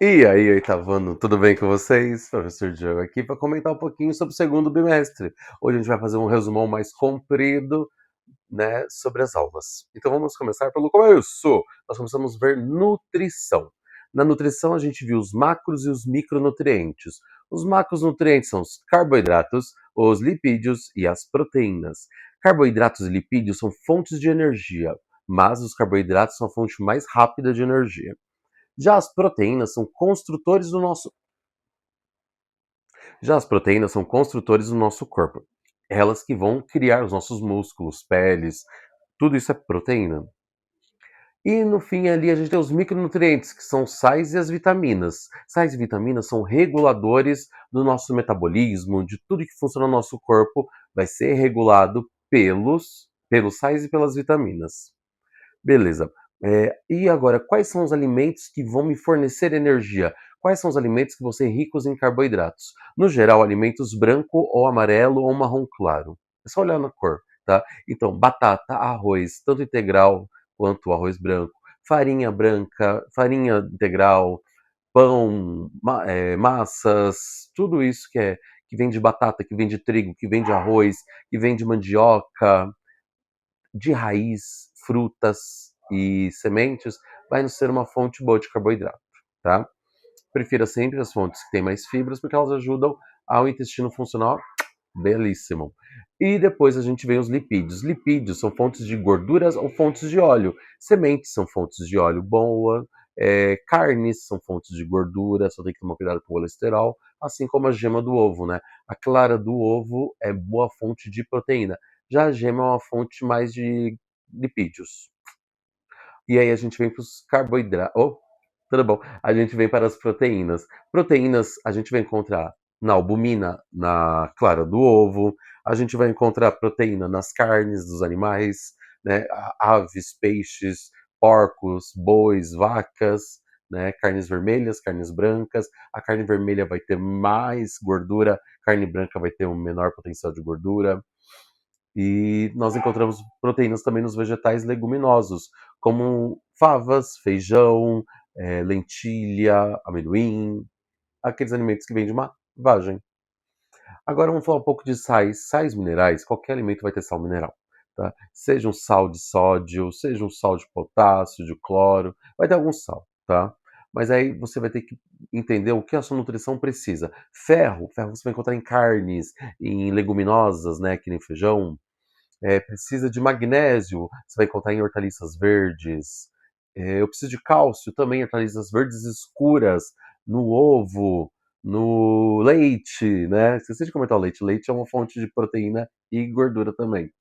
E aí, oitavano, tudo bem com vocês? Professor Diogo aqui para comentar um pouquinho sobre o segundo bimestre. Hoje a gente vai fazer um resumão mais comprido, né, sobre as aulas. Então vamos começar pelo começo. Nós começamos a ver nutrição. Na nutrição a gente viu os macros e os micronutrientes. Os macronutrientes são os carboidratos, os lipídios e as proteínas. Carboidratos e lipídios são fontes de energia, mas os carboidratos são a fonte mais rápida de energia. Já as proteínas são construtores do nosso Já as proteínas são construtores do nosso corpo. Elas que vão criar os nossos músculos, peles, tudo isso é proteína. E no fim ali a gente tem os micronutrientes, que são sais e as vitaminas. Sais e vitaminas são reguladores do nosso metabolismo, de tudo que funciona no nosso corpo, vai ser regulado pelos sais e pelas vitaminas. Beleza. E agora, quais são os alimentos que vão me fornecer energia? Quais são os alimentos que vão ser ricos em carboidratos? No geral, alimentos branco ou amarelo ou marrom claro. É só olhar na cor, tá? Então, batata, arroz, tanto integral quanto arroz branco, farinha branca, farinha integral, pão, massas, tudo isso que vem de batata, que vem de trigo, que vem de arroz, que vem de mandioca, de raiz, frutas e sementes, vai nos ser uma fonte boa de carboidrato, tá? Prefira sempre as fontes que têm mais fibras, porque elas ajudam ao intestino funcionar belíssimo. E depois a gente vê os lipídios. Lipídios são fontes de gorduras ou fontes de óleo. Sementes são fontes de óleo boa. Carnes são fontes de gordura, só tem que tomar cuidado com o colesterol, assim como a gema do ovo, né? A clara do ovo é boa fonte de proteína. Já a gema é uma fonte mais de lipídios. E aí a gente vem para os carboidratos. Oh, tudo bom. A gente vem para as proteínas. Proteínas a gente vai encontrar na albumina, na clara do ovo. A gente vai encontrar proteína nas carnes dos animais, né? Aves, peixes, porcos, bois, vacas, né? Carnes vermelhas, carnes brancas. A carne vermelha vai ter mais gordura, carne branca vai ter um menor potencial de gordura. E nós encontramos proteínas também nos vegetais leguminosos, como favas, feijão, lentilha, amendoim, aqueles alimentos que vêm de uma vagem. Agora vamos falar um pouco de sais. Sais minerais, qualquer alimento vai ter sal mineral. Tá? Seja um sal de sódio, seja um sal de potássio, de cloro, vai ter algum sal, tá? Mas aí você vai ter que entender o que a sua nutrição precisa. Ferro você vai encontrar em carnes, em leguminosas, né, que nem feijão, precisa de magnésio, você vai encontrar em hortaliças verdes. Eu preciso de cálcio também, hortaliças verdes escuras, no ovo, no leite, né? Esqueci de comentar o leite. Leite é uma fonte de proteína e gordura também.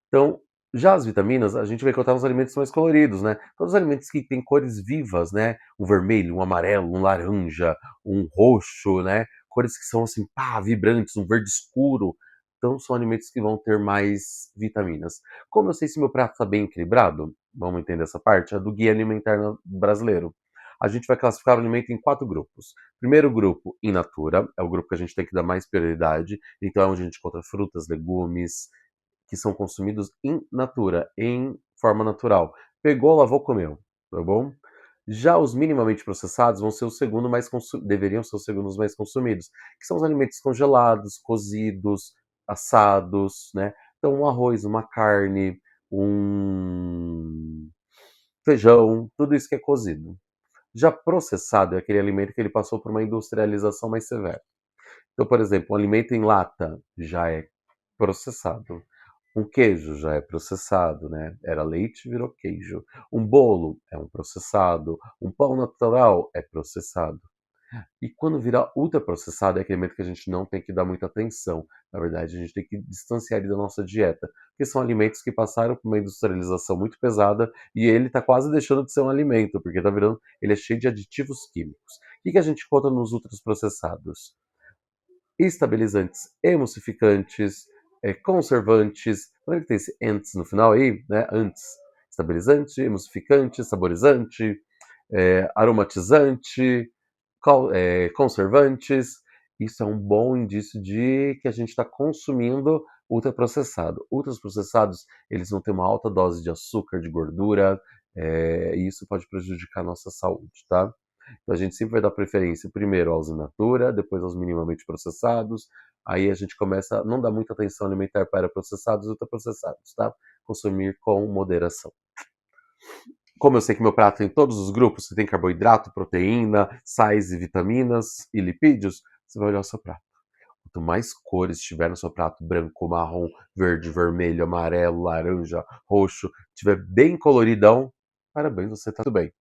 Então, já as vitaminas, a gente vai encontrar nos alimentos mais coloridos, né? Todos os alimentos que têm cores vivas, né? Um vermelho, um amarelo, um laranja, um roxo, né? Cores que são assim, pá, vibrantes, um verde escuro. Então, são alimentos que vão ter mais vitaminas. Como eu sei se meu prato está bem equilibrado, vamos entender essa parte, é do Guia Alimentar Brasileiro. A gente vai classificar o alimento em 4 grupos. Primeiro grupo, in natura, é o grupo que a gente tem que dar mais prioridade. Então, é onde a gente encontra frutas, legumes, que são consumidos in natura, em forma natural. Pegou, lavou, comeu, tá bom? Já os minimamente processados vão ser o segundo mais deveriam ser os segundos mais consumidos, que são os alimentos congelados, cozidos, assados, né? Então, um arroz, uma carne, um feijão, tudo isso que é cozido. Já processado é aquele alimento que ele passou por uma industrialização mais severa. Então, por exemplo, um alimento em lata já é processado. Um queijo já é processado, né? Era leite, virou queijo. Um bolo é um processado. Um pão natural é processado. E quando vira ultraprocessado, é aquele alimento que a gente não tem que dar muita atenção. Na verdade, a gente tem que distanciar ele da nossa dieta. Porque são alimentos que passaram por uma industrialização muito pesada e ele está quase deixando de ser um alimento, porque tá virando, ele é cheio de aditivos químicos. O que a gente encontra nos ultraprocessados? Estabilizantes, emulsificantes, conservantes. Lembra que tem esse antes no final aí, né? Antes. Estabilizante, emulsificante, saborizante, aromatizante, conservantes. Isso é um bom indício de que a gente está consumindo ultraprocessado. Ultraprocessados, eles vão ter uma alta dose de açúcar, de gordura, e isso pode prejudicar a nossa saúde, tá? Então a gente sempre vai dar preferência primeiro aos in natura, depois aos minimamente processados. Aí a gente começa a não dar muita atenção alimentar para processados e ultraprocessados, tá? Consumir com moderação. Como eu sei que meu prato tem todos os grupos, você tem carboidrato, proteína, sais e vitaminas e lipídios, você vai olhar o seu prato. Quanto mais cores tiver no seu prato, branco, marrom, verde, vermelho, amarelo, laranja, roxo, tiver bem coloridão, parabéns, você tá tudo bem.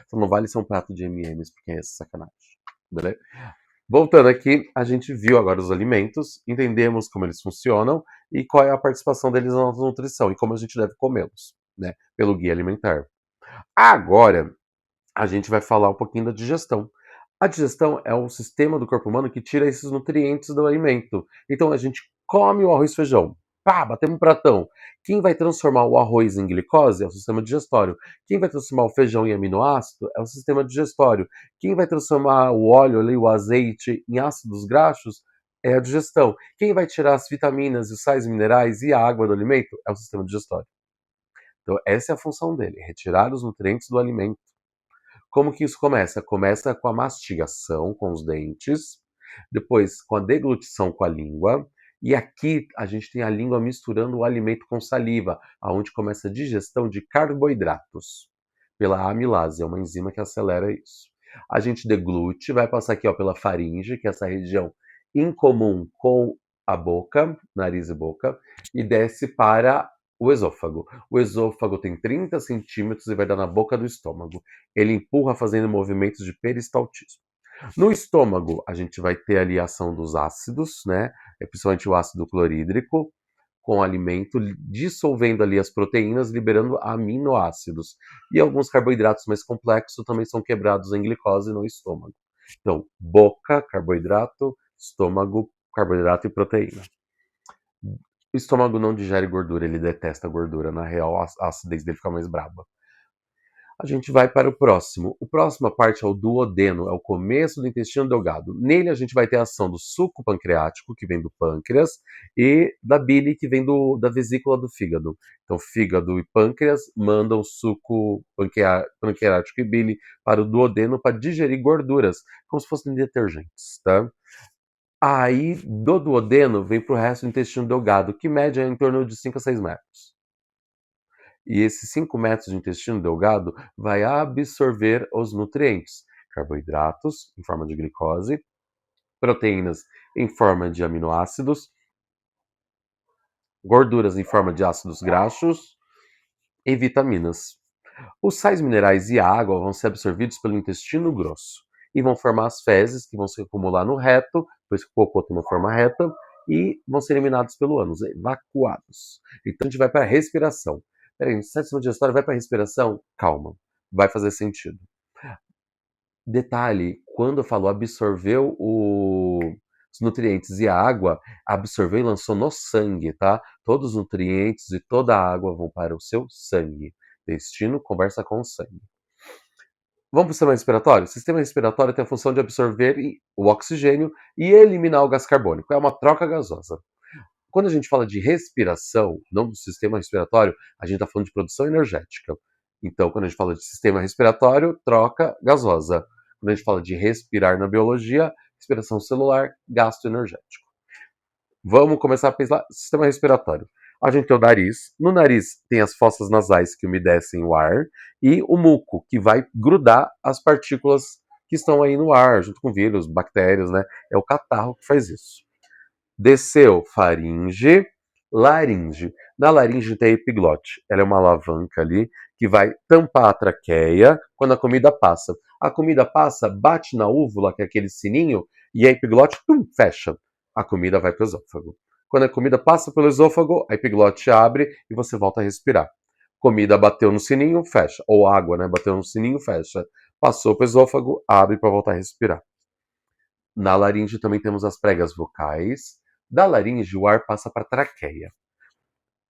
Então não vale ser um prato de M&M's, porque é sacanagem. Beleza? Voltando aqui, a gente viu agora os alimentos, entendemos como eles funcionam e qual é a participação deles na nossa nutrição e como a gente deve comê-los, né? Pelo guia alimentar. Agora, a gente vai falar um pouquinho da digestão. A digestão é um sistema do corpo humano que tira esses nutrientes do alimento. Então a gente come o arroz e feijão. Pá, batemos um pratão. Quem vai transformar o arroz em glicose é o sistema digestório. Quem vai transformar o feijão em aminoácido é o sistema digestório. Quem vai transformar o óleo ali, o azeite, em ácidos graxos é a digestão. Quem vai tirar as vitaminas, os sais minerais e a água do alimento é o sistema digestório. Então essa é a função dele, retirar os nutrientes do alimento. Como que isso começa? Começa com a mastigação com os dentes, depois com a deglutição com a língua, e aqui a gente tem a língua misturando o alimento com saliva, aonde começa a digestão de carboidratos pela amilase, é uma enzima que acelera isso. A gente deglute, vai passar aqui ó, pela faringe, que é essa região incomum com a boca, nariz e boca, e desce para o esôfago. O esôfago tem 30 centímetros e vai dar na boca do estômago. Ele empurra fazendo movimentos de peristaltismo. No estômago, a gente vai ter ali a ação dos ácidos, né? Principalmente o ácido clorídrico, com o alimento, dissolvendo ali as proteínas, liberando aminoácidos. E alguns carboidratos mais complexos também são quebrados em glicose no estômago. Então, boca, carboidrato, estômago, carboidrato e proteína. O estômago não digere gordura, ele detesta gordura. Na real, a acidez dele fica mais braba. A gente vai para o próximo. O próxima parte é o duodeno, é o começo do intestino delgado. Nele a gente vai ter a ação do suco pancreático, que vem do pâncreas, e da bile, que vem da vesícula do fígado. Então, fígado e pâncreas mandam suco pancreático e bile para o duodeno para digerir gorduras, como se fossem detergentes, tá? Aí, do duodeno, vem para o resto do intestino delgado, que mede em torno de 5 a 6 metros. E esses 5 metros de intestino delgado vai absorver os nutrientes, carboidratos em forma de glicose, proteínas em forma de aminoácidos, gorduras em forma de ácidos graxos e vitaminas. Os sais minerais e a água vão ser absorvidos pelo intestino grosso e vão formar as fezes que vão se acumular no reto, pois que o cocô tem uma forma reta, e vão ser eliminados pelo ânus, evacuados. Então a gente vai para a respiração. Peraí, sétimo digestório vai para a respiração? Calma, vai fazer sentido. Detalhe, quando eu falo absorveu os nutrientes e a água, absorveu e lançou no sangue, tá? Todos os nutrientes e toda a água vão para o seu sangue. Intestino conversa com o sangue. Vamos para o sistema respiratório? O sistema respiratório tem a função de absorver o oxigênio e eliminar o gás carbônico. É uma troca gasosa. Quando a gente fala de respiração, não do sistema respiratório, a gente está falando de produção energética. Então, quando a gente fala de sistema respiratório, troca gasosa. Quando a gente fala de respirar na biologia, respiração celular, gasto energético. Vamos começar a pensar sistema respiratório. A gente tem o nariz. No nariz tem as fossas nasais que umedecem o ar e o muco, que vai grudar as partículas que estão aí no ar, junto com vírus, bactérias, né? É o catarro que faz isso. Desceu faringe, laringe. Na laringe tem a epiglote. Ela é uma alavanca ali que vai tampar a traqueia quando a comida passa. A comida passa, bate na úvula, que é aquele sininho, e a epiglote fecha. A comida vai para o esôfago. Quando a comida passa pelo esôfago, a epiglote abre e você volta a respirar. Comida bateu no sininho, fecha. Ou água, né? Bateu no sininho, fecha. Passou para o esôfago, abre para voltar a respirar. Na laringe também temos as pregas vocais. Da laringe, o ar passa para a traqueia.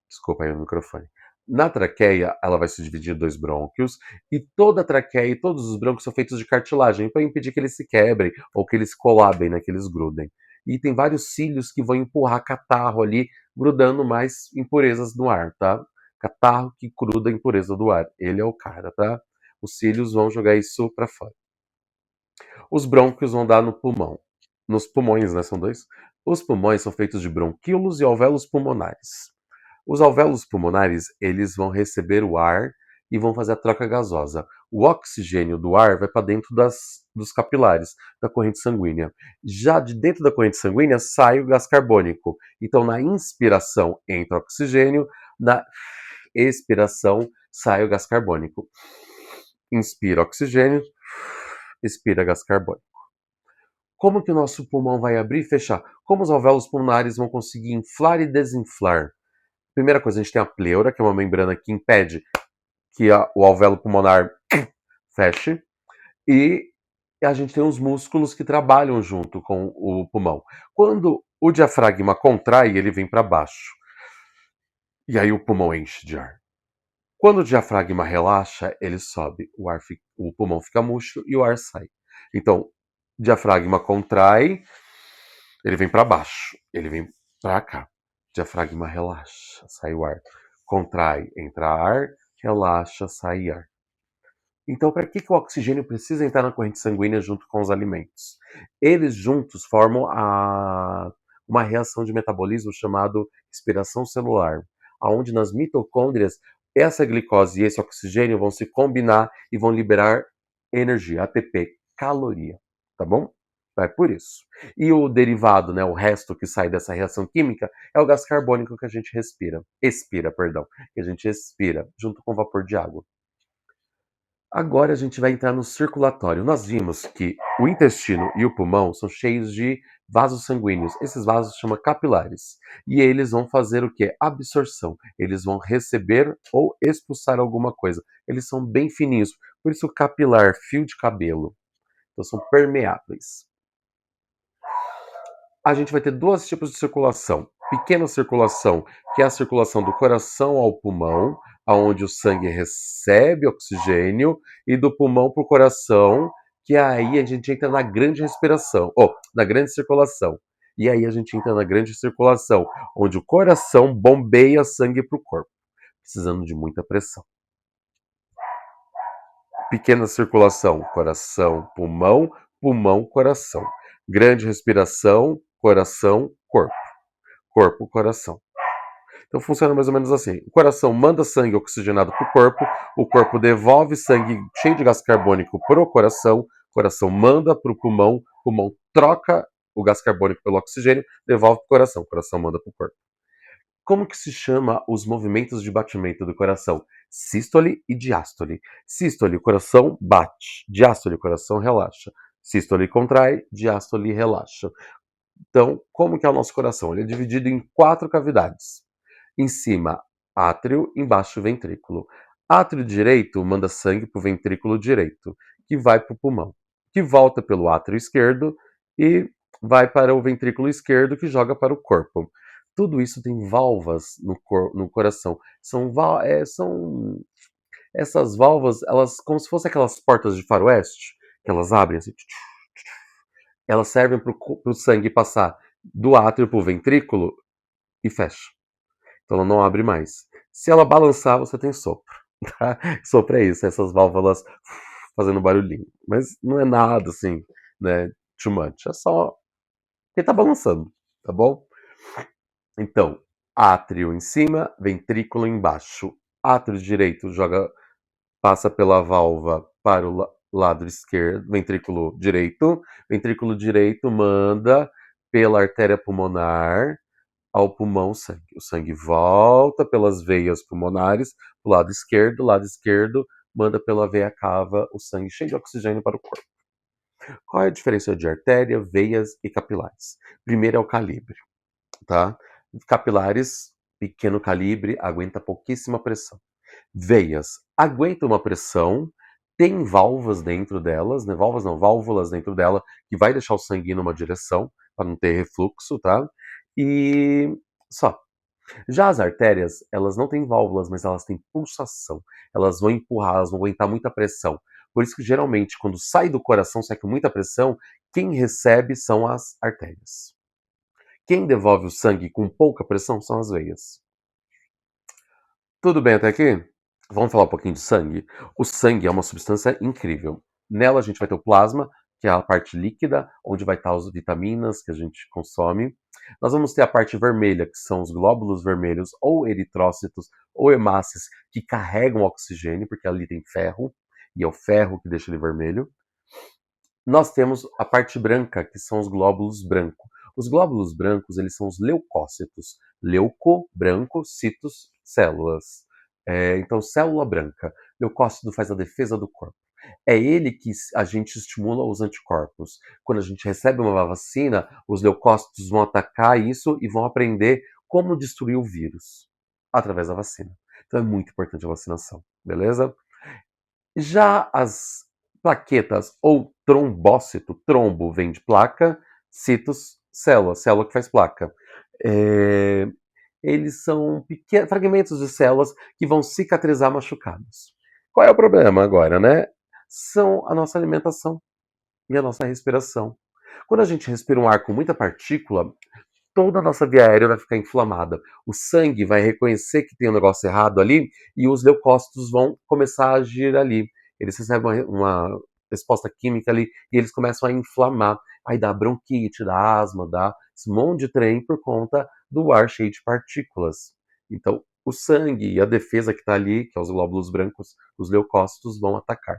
Desculpa aí o microfone. Na traqueia, ela vai se dividir em 2 brônquios, e toda a traqueia e todos os brônquios são feitos de cartilagem, para impedir que eles se quebrem, ou que eles colabem, né, que eles grudem. E tem vários cílios que vão empurrar catarro ali, grudando mais impurezas no ar, tá? Catarro que gruda a impureza do ar. Ele é o cara, tá? Os cílios vão jogar isso para fora. Os brônquios vão dar no pulmão. Nos pulmões, né? São dois. Os pulmões são feitos de bronquíolos e alvéolos pulmonares. Os alvéolos pulmonares, eles vão receber o ar e vão fazer a troca gasosa. O oxigênio do ar vai para dentro dos capilares, da corrente sanguínea. Já de dentro da corrente sanguínea sai o gás carbônico. Então, na inspiração entra oxigênio, na expiração sai o gás carbônico. Inspira oxigênio, expira gás carbônico. Como que o nosso pulmão vai abrir e fechar? Como os alvéolos pulmonares vão conseguir inflar e desinflar? Primeira coisa, a gente tem a pleura, que é uma membrana que impede que o alvéolo pulmonar feche. E a gente tem os músculos que trabalham junto com o pulmão. Quando o diafragma contrai, ele vem para baixo. E aí o pulmão enche de ar. Quando o diafragma relaxa, ele sobe. O pulmão fica murcho e o ar sai. Então, o diafragma contrai, ele vem para baixo. Ele vem para cá. O diafragma relaxa, sai o ar. Contrai, entra ar, relaxa, sai ar. Então, para que o oxigênio precisa entrar na corrente sanguínea junto com os alimentos? Eles juntos formam uma reação de metabolismo chamada respiração celular, onde nas mitocôndrias essa glicose e esse oxigênio vão se combinar e vão liberar energia, ATP, caloria, tá bom? É por isso. E o derivado, né, o resto que sai dessa reação química é o gás carbônico que a gente expira, que a gente expira junto com o vapor de água. Agora a gente vai entrar no circulatório. Nós vimos que o intestino e o pulmão são cheios de vasos sanguíneos. Esses vasos se chamam capilares. E eles vão fazer o quê? Absorção. Eles vão receber ou expulsar alguma coisa. Eles são bem fininhos. Por isso, capilar, fio de cabelo. Então, são permeáveis. A gente vai ter dois tipos de circulação. Pequena circulação, que é a circulação do coração ao pulmão, onde o sangue recebe oxigênio, e do pulmão para o coração, que aí a gente entra na grande respiração, ou na grande circulação. E aí a gente entra na grande circulação, onde o coração bombeia sangue para o corpo, precisando de muita pressão. Pequena circulação, coração, pulmão, pulmão, coração. Grande respiração, coração, corpo. Corpo, coração. Então funciona mais ou menos assim. O coração manda sangue oxigenado para o corpo devolve sangue cheio de gás carbônico para o coração manda para o pulmão troca o gás carbônico pelo oxigênio, devolve para o coração manda para o corpo. Como que se chama os movimentos de batimento do coração? Sístole e diástole. Sístole, o coração bate. Diástole, o coração relaxa. Sístole contrai, diástole relaxa. Então, como que é o nosso coração? Ele é dividido em 4 cavidades. Em cima, átrio, embaixo, ventrículo. Átrio direito manda sangue para o ventrículo direito, que vai para o pulmão, que volta pelo átrio esquerdo e vai para o ventrículo esquerdo, que joga para o corpo. Tudo isso tem válvulas no coração. São essas válvulas, elas como se fossem aquelas portas de faroeste, que elas abrem assim. Elas servem para o sangue passar do átrio para o ventrículo e fecha. Então ela não abre mais. Se ela balançar, você tem sopro. Tá? Sopro é isso, essas válvulas fazendo barulhinho. Mas não é nada assim, né, too much. É só que tá balançando, tá bom? Então, átrio em cima, ventrículo embaixo. Átrio direito passa pela válvula para o lado esquerdo, ventrículo direito manda pela artéria pulmonar ao pulmão sangue. O sangue volta pelas veias pulmonares para o lado esquerdo manda pela veia cava o sangue cheio de oxigênio para o corpo. Qual é a diferença de artéria, veias e capilares? Primeiro é o calibre, tá? Capilares, pequeno calibre, aguenta pouquíssima pressão. Veias, aguenta uma pressão, tem válvulas dentro delas, né? Válvulas dentro dela, que vai deixar o sangue ir numa direção, para não ter refluxo, tá? E só. Já as artérias, elas não têm válvulas, mas elas têm pulsação. Elas vão empurrar, elas vão aguentar muita pressão. Por isso que geralmente, quando sai do coração, sai com muita pressão, quem recebe são as artérias. Quem devolve o sangue com pouca pressão são as veias. Tudo bem até aqui? Vamos falar um pouquinho de sangue? O sangue é uma substância incrível. Nela a gente vai ter o plasma, que é a parte líquida, onde vai estar as vitaminas que a gente consome. Nós vamos ter a parte vermelha, que são os glóbulos vermelhos, ou eritrócitos, ou hemácias, que carregam oxigênio, porque ali tem ferro, e é o ferro que deixa ele vermelho. Nós temos a parte branca, que são os glóbulos brancos. Os glóbulos brancos, eles são os leucócitos. Leuco, branco, citos, células. Então, célula branca. Leucócito faz a defesa do corpo. É ele que a gente estimula os anticorpos. Quando a gente recebe uma vacina, os leucócitos vão atacar isso e vão aprender como destruir o vírus através da vacina. Então é muito importante a vacinação, beleza? Já as plaquetas ou trombócito, trombo vem de placa, citos, célula, célula que faz placa. É, eles são pequenos fragmentos de células que vão cicatrizar machucados. Qual é o problema agora, né? São a nossa alimentação e a nossa respiração. Quando a gente respira um ar com muita partícula, toda a nossa via aérea vai ficar inflamada. O sangue vai reconhecer que tem um negócio errado ali e os leucócitos vão começar a agir ali. Eles recebem uma resposta química ali e eles começam a inflamar. Aí dá bronquite, dá asma, dá esse monte de trem por conta do ar cheio de partículas. Então, o sangue e a defesa que está ali, que é os glóbulos brancos, os leucócitos, vão atacar.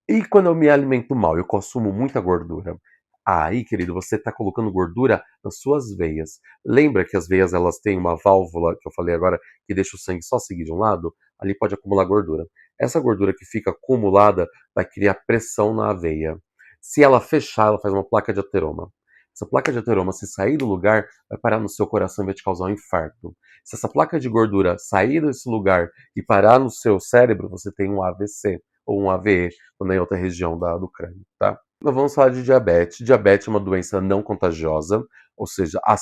E quando eu me alimento mal, eu consumo muita gordura. Aí, querido, você está colocando gordura nas suas veias. Lembra que as veias elas têm uma válvula que eu falei agora que deixa o sangue só seguir de um lado? Ali pode acumular gordura. Essa gordura que fica acumulada vai criar pressão na veia. Se ela fechar, ela faz uma placa de ateroma. Essa placa de ateroma, se sair do lugar, vai parar no seu coração e vai te causar um infarto. Se essa placa de gordura sair desse lugar e parar no seu cérebro, você tem um AVC ou um AVE, quando é em outra região do crânio, tá? Nós vamos falar de diabetes. Diabetes é uma doença não contagiosa, ou seja, a-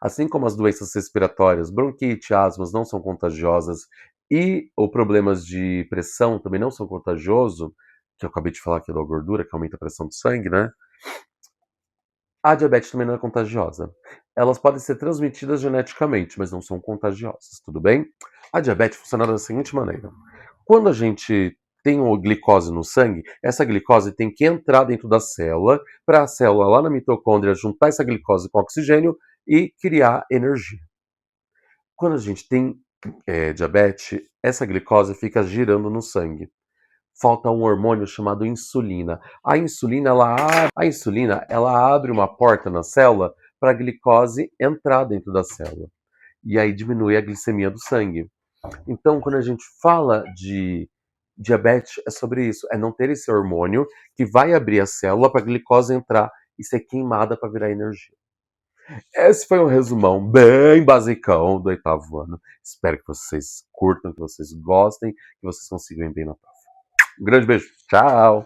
assim como as doenças respiratórias, bronquite, asmas não são contagiosas e ou problemas de pressão também não são contagiosos, que eu acabei de falar aqui da gordura, que aumenta a pressão do sangue, né? A diabetes também não é contagiosa. Elas podem ser transmitidas geneticamente, mas não são contagiosas, tudo bem? A diabetes funciona da seguinte maneira: quando a gente tem uma glicose no sangue, essa glicose tem que entrar dentro da célula, para a célula lá na mitocôndria juntar essa glicose com oxigênio e criar energia. Quando a gente tem diabetes, essa glicose fica girando no sangue. Falta um hormônio chamado insulina. A insulina ela abre uma porta na célula para a glicose entrar dentro da célula. E aí diminui a glicemia do sangue. Então, quando a gente fala de diabetes, é sobre isso. É não ter esse hormônio que vai abrir a célula para a glicose entrar e ser queimada para virar energia. Esse foi um resumão bem basicão do oitavo ano. Espero que vocês curtam, que vocês gostem, que vocês consigam ir bem na prova. Um grande beijo. Tchau!